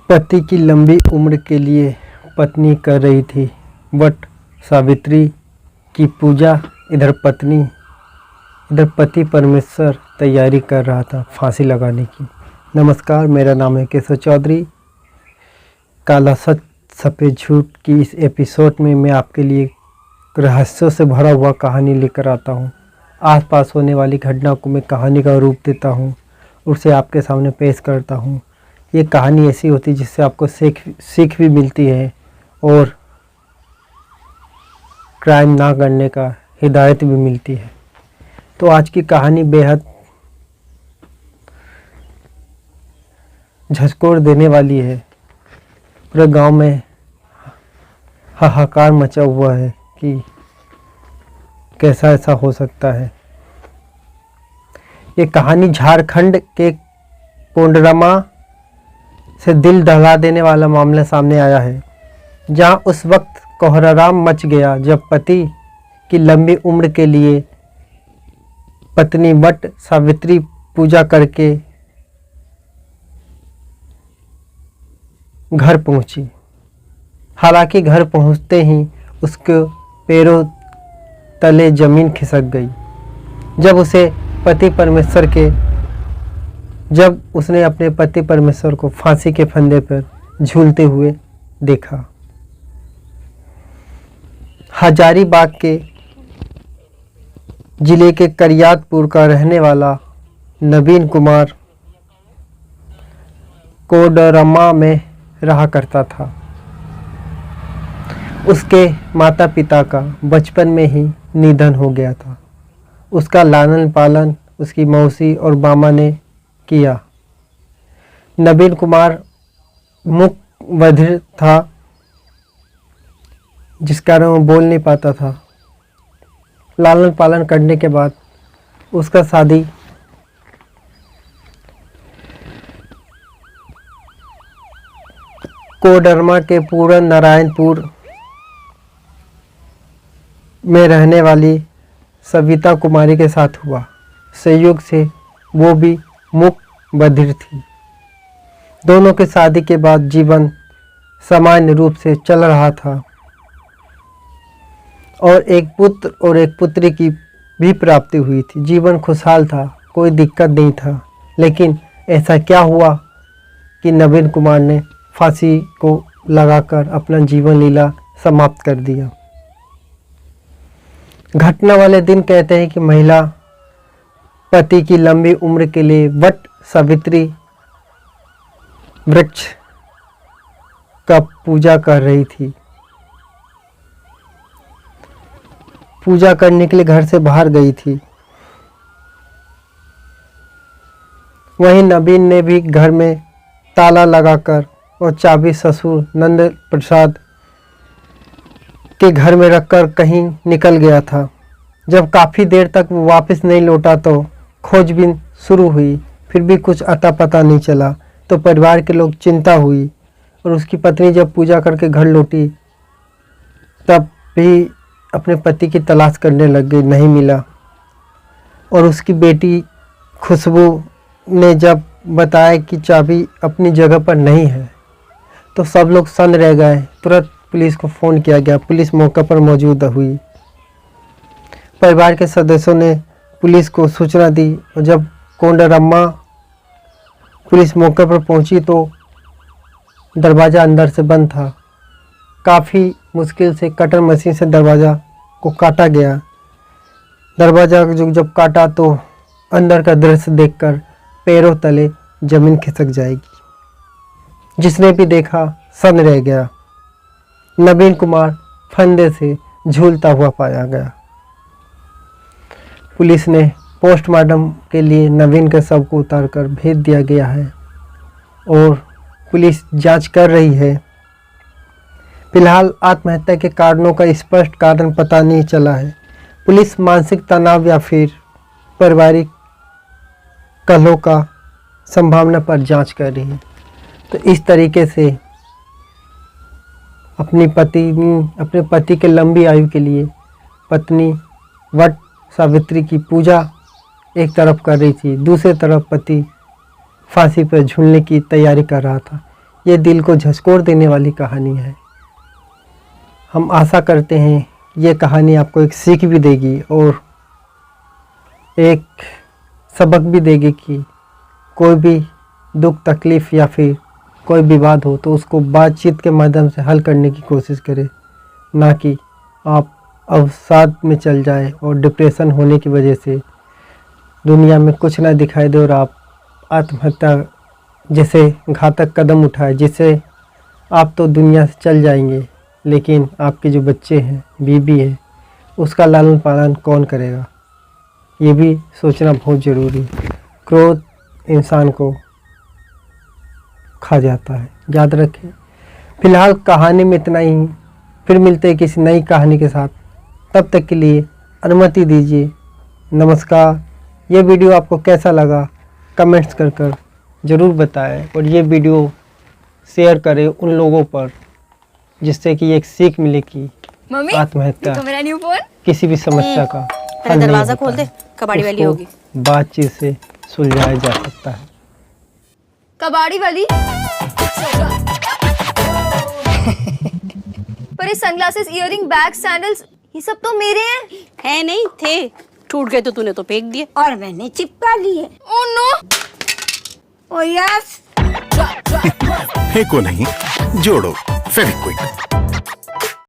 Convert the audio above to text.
पति की लंबी उम्र के लिए पत्नी कर रही थी वट सावित्री की पूजा। इधर पति परमेश्वर तैयारी कर रहा था फांसी लगाने की। नमस्कार, मेरा नाम है केशव चौधरी। काला सच सफ़ेद झूठ की इस एपिसोड में मैं आपके लिए रहस्यों से भरा हुआ कहानी लेकर आता हूँ। आसपास होने वाली घटना को मैं कहानी का रूप देता हूँ, उसे आपके सामने पेश करता हूँ। ये कहानी ऐसी होती है जिससे आपको सीख भी मिलती है और क्राइम ना करने का हिदायत भी मिलती है। तो आज की कहानी बेहद झकझोर देने वाली है। पूरे गांव में हाहाकार मचा हुआ है कि कैसा ऐसा हो सकता है। ये कहानी झारखंड के कोंडरमा से दिल दहला देने वाला मामला सामने आया है, जहां उस वक्त कोहराम मच गया जब पति की लंबी उम्र के लिए पत्नी वट सावित्री पूजा करके घर पहुंची। हालांकि घर पहुंचते ही उसके पैरों तले जमीन खिसक गई जब उसने अपने पति परमेश्वर को फांसी के फंदे पर झूलते हुए देखा। हजारीबाग के जिले के करियातपुर का रहने वाला नवीन कुमार कोडरमा में रहा करता था। उसके माता पिता का बचपन में ही निधन हो गया था। उसका लालन पालन उसकी मौसी और मामा ने किया। नवीन कुमार मूक बधिर था, जिस कारण वो बोल नहीं पाता था। लालन पालन करने के बाद उसका शादी कोडरमा के पूरन नारायणपुर में रहने वाली सविता कुमारी के साथ हुआ। संयोग से वो भी मूक बधिर थी। दोनों के शादी के बाद जीवन सामान्य रूप से चल रहा था और एक पुत्र और एक पुत्री की भी प्राप्ति हुई थी। जीवन खुशहाल था, कोई दिक्कत नहीं था। लेकिन ऐसा क्या हुआ कि नवीन कुमार ने फांसी को लगाकर अपना जीवन लीला समाप्त कर दिया। घटना वाले दिन कहते हैं कि महिला पति की लंबी उम्र के लिए वट सावित्री वृक्ष का पूजा कर रही थी। पूजा करने के लिए घर से बाहर गई थी। वहीं नवीन ने भी घर में ताला लगाकर और चाबी ससुर नंद प्रसाद के घर में रखकर कहीं निकल गया था। जब काफ़ी देर तक वो वापस नहीं लौटा तो खोजबीन शुरू हुई, फिर भी कुछ अता पता नहीं चला। तो परिवार के लोग चिंता हुई और उसकी पत्नी जब पूजा करके घर लौटी तब भी अपने पति की तलाश करने लग गई, नहीं मिला। और उसकी बेटी खुशबू ने जब बताया कि चाबी अपनी जगह पर नहीं है तो सब लोग सन्न रह गए। तुरंत पुलिस को फ़ोन किया गया। पुलिस मौके पर मौजूद हुई। परिवार के सदस्यों ने पुलिस को सूचना दी और जब कोंडरमा पुलिस मौके पर पहुंची तो दरवाज़ा अंदर से बंद था। काफ़ी मुश्किल से कटर मशीन से दरवाज़ा को काटा गया। दरवाज़ा जब काटा तो अंदर का दृश्य देखकर पैरों तले जमीन खिसक जाएगी। जिसने भी देखा सन्न रह गया। नवीन कुमार फंदे से झूलता हुआ पाया गया। पुलिस ने पोस्टमार्टम के लिए नवीन के शव को उतारकर भेज दिया गया है और पुलिस जांच कर रही है। फिलहाल आत्महत्या के कारणों का स्पष्ट कारण पता नहीं चला है। पुलिस मानसिक तनाव या फिर पारिवारिक कलह का संभावना पर जांच कर रही है। तो इस तरीके से अपने पति के लंबी आयु के लिए पत्नी वट सावित्री की पूजा एक तरफ कर रही थी, दूसरी तरफ पति फांसी पर झूलने की तैयारी कर रहा था। ये दिल को झकझोर देने वाली कहानी है। हम आशा करते हैं ये कहानी आपको एक सीख भी देगी और एक सबक भी देगी कि कोई भी दुख तकलीफ़ या फिर कोई विवाद हो तो उसको बातचीत के माध्यम से हल करने की कोशिश करें, ना कि आप अवसाद में चल जाए और डिप्रेशन होने की वजह से दुनिया में कुछ ना दिखाई दे और आप आत्महत्या जैसे घातक कदम उठाए, जिससे आप तो दुनिया से चल जाएंगे, लेकिन आपके जो बच्चे हैं, बीबी है, उसका लालन पालन कौन करेगा, ये भी सोचना बहुत ज़रूरी है। क्रोध इंसान को खा जाता है, याद रखें। फिलहाल कहानी में इतना ही, फिर मिलते हैं किसी नई कहानी के साथ। तब तक के लिए अनुमति दीजिए, नमस्कार। ये वीडियो आपको कैसा लगा कमेंट्स कर ज़रूर बताएं और ये वीडियो शेयर करें उन लोगों पर जिससे कि एक सीख मिले कि आत्महत्या मेरा न्यू फोन किसी भी समस्या का हल नहीं दरवाजा होता खोल दे, है। कबाड़ी वाली उसको होगी। बातचीत से सुलझाया जा सकता है। कबाड़ी वाली पर ये सनग्लासेस, इयररिंग, बैग, सैंडल्स, ये सब तो मेरे हैं। है नहीं थे, टूट गए तो तूने तो फेंक दिए। और मैंने चिपका लिए। Oh no. Oh yes. फेंको नहीं, जोड़ो फेविक्विक।